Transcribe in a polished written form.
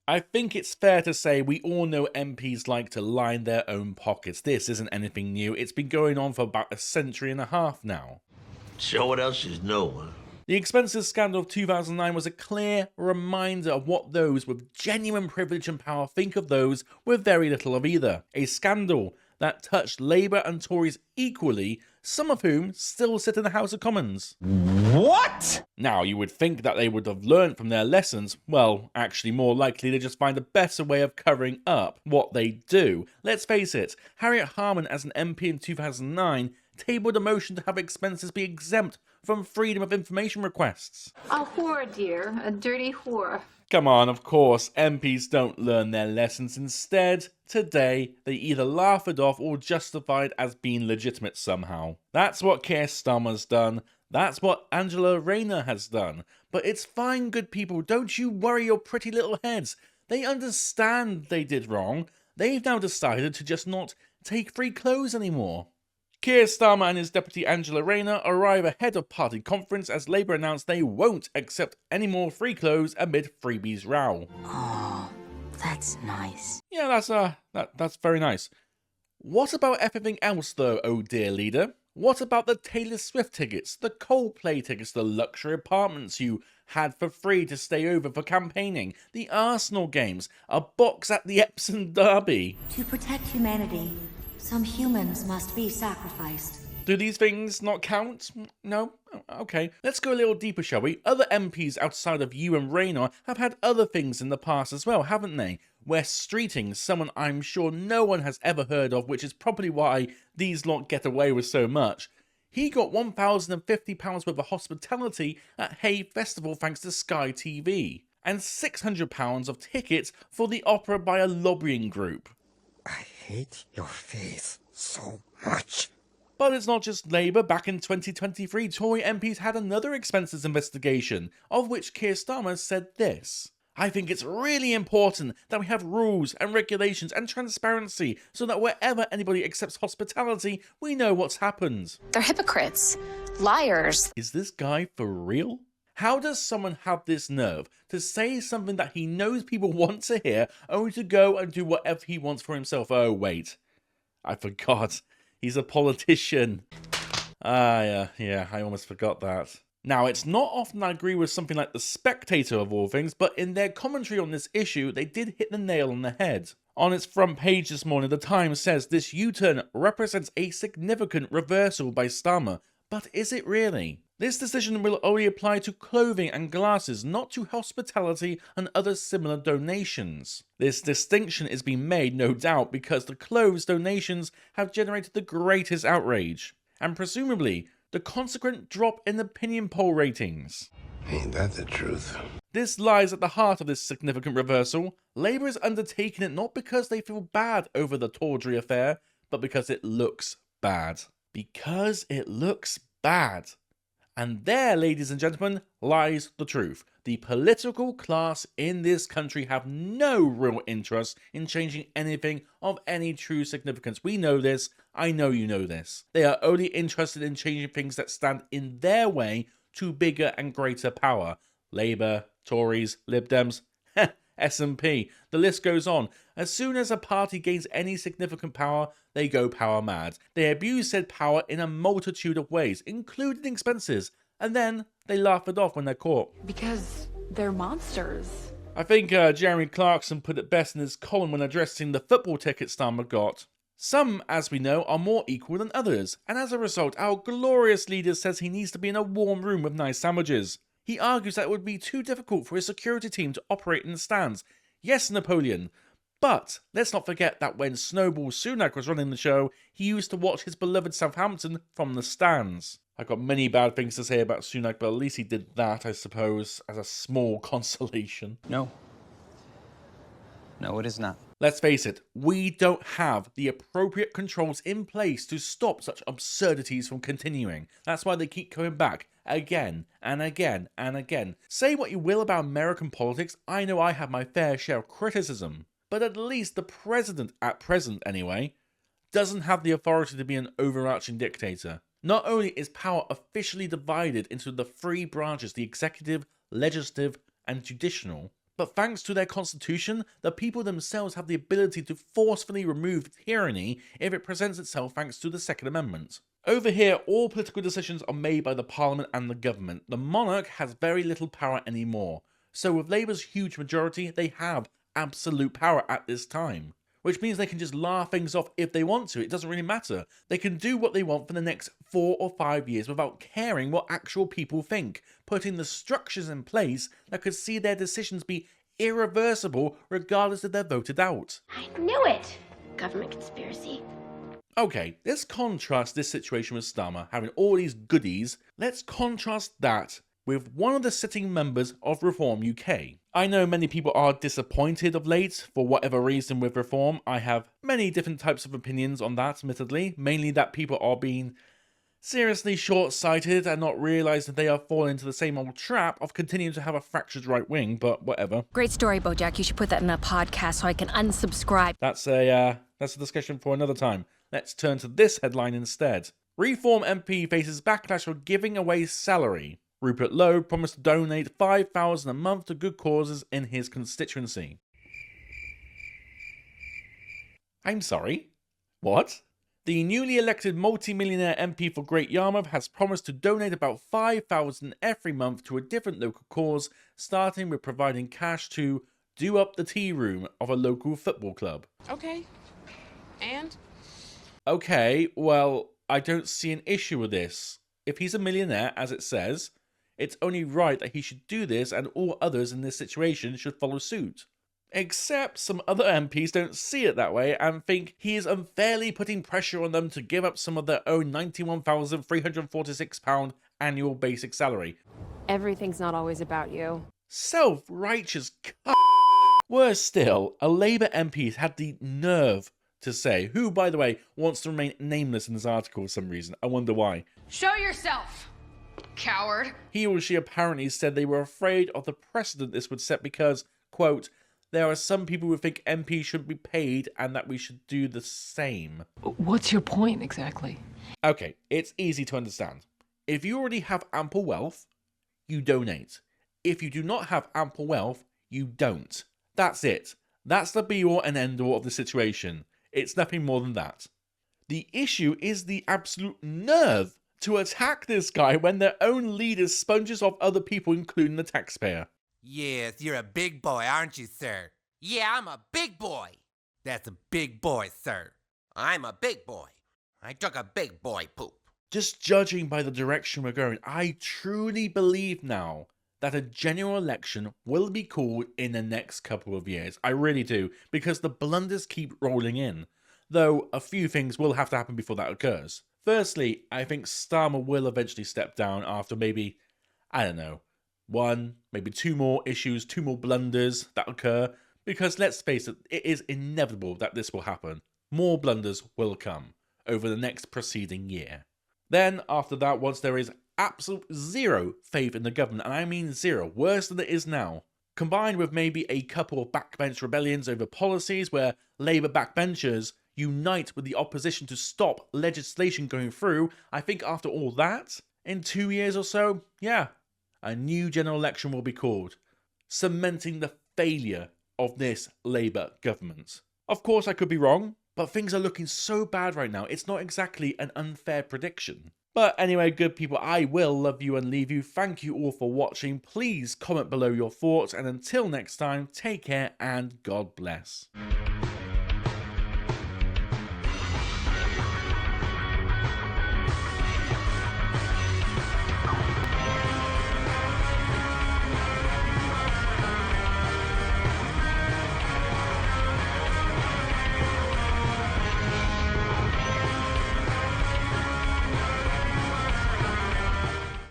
I think it's fair to say we all know MPs like to line their own pockets. This isn't anything new. It's been going on for about a century and a half now. So what else is new, huh? The expenses scandal of 2009 was a clear reminder of what those with genuine privilege and power think of those with very little of either. A scandal that touched Labour and Tories equally, some of whom still sit in the House of Commons. What? Now, you would think that they would have learned from their lessons. Well, actually, more likely they just find a better way of covering up what they do. Let's face it, Harriet Harman, as an MP in 2009, tabled a motion to have expenses be exempt from freedom of information requests. A whore, dear. A dirty whore. Come on, of course, MPs don't learn their lessons. Instead, today, they either laugh it off or justify it as being legitimate somehow. That's what Keir Starmer's done. That's what Angela Rayner has done. But it's fine, good people. Don't you worry your pretty little heads. They understand they did wrong. They've now decided to just not take free clothes anymore. Keir Starmer and his deputy Angela Rayner arrive ahead of party conference as Labour announced they won't accept any more free clothes amid Freebie's row. Oh, that's nice. Yeah, that's very nice. What about everything else though, oh dear leader? What about the Taylor Swift tickets, the Coldplay tickets, the luxury apartments you had for free to stay over for campaigning, the Arsenal games, a box at the Epsom Derby? To protect humanity, some humans must be sacrificed. Do these things not count? No? Okay. Let's go a little deeper, shall we? Other MPs outside of you and Rayner have had other things in the past as well, haven't they? Wes Streeting, someone I'm sure no one has ever heard of, which is probably why these lot get away with so much. He got £1,050 worth of hospitality at Hay Festival thanks to Sky TV, and £600 of tickets for the opera by a lobbying group. I hate your face so much. But it's not just Labour. Back in 2023, Tory MPs had another expenses investigation, of which Keir Starmer said this: I think it's really important that we have rules and regulations and transparency so that wherever anybody accepts hospitality, we know what's happened. They're hypocrites. Liars. Is this guy for real? How does someone have this nerve to say something that he knows people want to hear, only to go and do whatever he wants for himself? Oh, wait. I forgot. He's a politician. Yeah, I almost forgot that. Now, it's not often I agree with something like The Spectator of all things, but in their commentary on this issue, they did hit the nail on the head. On its front page this morning, The Times says this U-turn represents a significant reversal by Starmer. But is it really? This decision will only apply to clothing and glasses, not to hospitality and other similar donations. This distinction is being made, no doubt, because the clothes donations have generated the greatest outrage, and presumably the consequent drop in opinion poll ratings. Ain't that the truth? This lies at the heart of this significant reversal. Labour is undertaking it not because they feel bad over the tawdry affair, but because it looks bad. Because it looks bad. And there, ladies and gentlemen, lies the truth. The political class in this country have no real interest in changing anything of any true significance. We know this. I know you know this. They are only interested in changing things that stand in their way to bigger and greater power. Labour, Tories, Lib Dems, SNP. The list goes on. As soon as a party gains any significant power, they go power mad. They abuse said power in a multitude of ways, including expenses, and then they laugh it off when they're caught. Because they're monsters. I think Jeremy Clarkson put it best in his column when addressing the football ticket Starmer got. Some, as we know, are more equal than others, and as a result, our glorious leader says he needs to be in a warm room with nice sandwiches. He argues that it would be too difficult for his security team to operate in the stands. Yes, Napoleon. But let's not forget that when Snowball Sunak was running the show, he used to watch his beloved Southampton from the stands. I've got many bad things to say about Sunak, but at least he did that, I suppose, as a small consolation. No, it is not. Let's face it, we don't have the appropriate controls in place to stop such absurdities from continuing. That's why they keep coming back again and again and again. Say what you will about American politics, I know I have my fair share of criticism. But at least the president, at present anyway, doesn't have the authority to be an overarching dictator. Not only is power officially divided into the three branches, the executive, legislative, and judicial, But thanks to their constitution, the people themselves have the ability to forcefully remove tyranny if it presents itself thanks to the Second Amendment. Over here, all political decisions are made by the Parliament and the government. The monarch has very little power anymore. So with Labour's huge majority, they have absolute power at this time. Which means they can just laugh things off if they want to. It doesn't really matter. They can do what they want for the next 4 or 5 years without caring what actual people think, putting the structures in place that could see their decisions be irreversible regardless if they're voted out. I knew it! Government conspiracy. Okay, let's contrast this situation with Starmer having all these goodies. Let's contrast that with one of the sitting members of Reform UK. I know many people are disappointed of late for whatever reason with Reform. I have many different types of opinions on that, admittedly. Mainly that people are being seriously short-sighted and not realising they are falling into the same old trap of continuing to have a fractured right wing, but whatever. Great story, Bojack. You should put that in a podcast so I can unsubscribe. That's a discussion for another time. Let's turn to this headline instead. Reform MP faces backlash for giving away salary. Rupert Lowe promised to donate $5,000 a month to good causes in his constituency. I'm sorry? What? The newly elected multi-millionaire MP for Great Yarmouth has promised to donate about $5,000 every month to a different local cause, starting with providing cash to do up the tea room of a local football club. Okay. And? Okay, well, I don't see an issue with this. If he's a millionaire, as it says, it's only right that he should do this and all others in this situation should follow suit. Except some other MPs don't see it that way and think he is unfairly putting pressure on them to give up some of their own £91,346 annual basic salary. Everything's not always about you. Self-righteous c***. Worse still, a Labour MP had the nerve to say, who, by the way, wants to remain nameless in this article for some reason. I wonder why. Show yourself, coward. He or she apparently said they were afraid of the precedent this would set because, quote, there are some people who think MPs shouldn't be paid and that we should do the same. What's your point exactly? Okay, it's easy to understand. If you already have ample wealth, you donate. If you do not have ample wealth, you don't. That's it. That's the be-all and end-all of the situation. It's nothing more than that. The issue is the absolute nerve to attack this guy when their own leader sponges off other people, including the taxpayer. Yes, you're a big boy, aren't you, sir? Yeah, I'm a big boy. That's a big boy, sir. I'm a big boy. I took a big boy poop. Just judging by the direction we're going, I truly believe now that a general election will be called in the next couple of years. I really do, because the blunders keep rolling in. Though a few things will have to happen before that occurs. Firstly, I think Starmer will eventually step down after maybe, I don't know, 1, maybe 2 more issues, 2 more blunders that occur, because let's face it, it is inevitable that this will happen. More blunders will come over the next preceding year. Then, after that, once there is absolute zero faith in the government, and I mean zero, worse than it is now, combined with maybe a couple of backbench rebellions over policies where Labour backbenchers unite with the opposition to stop legislation going through, I think after all that, in 2 years or so, yeah, a new general election will be called, cementing the failure of this Labour government. Of course, I could be wrong, but things are looking so bad right now, it's not exactly an unfair prediction. But anyway, good people, I will love you and leave you. Thank you all for watching. Please comment below your thoughts, and until next time, take care and God bless.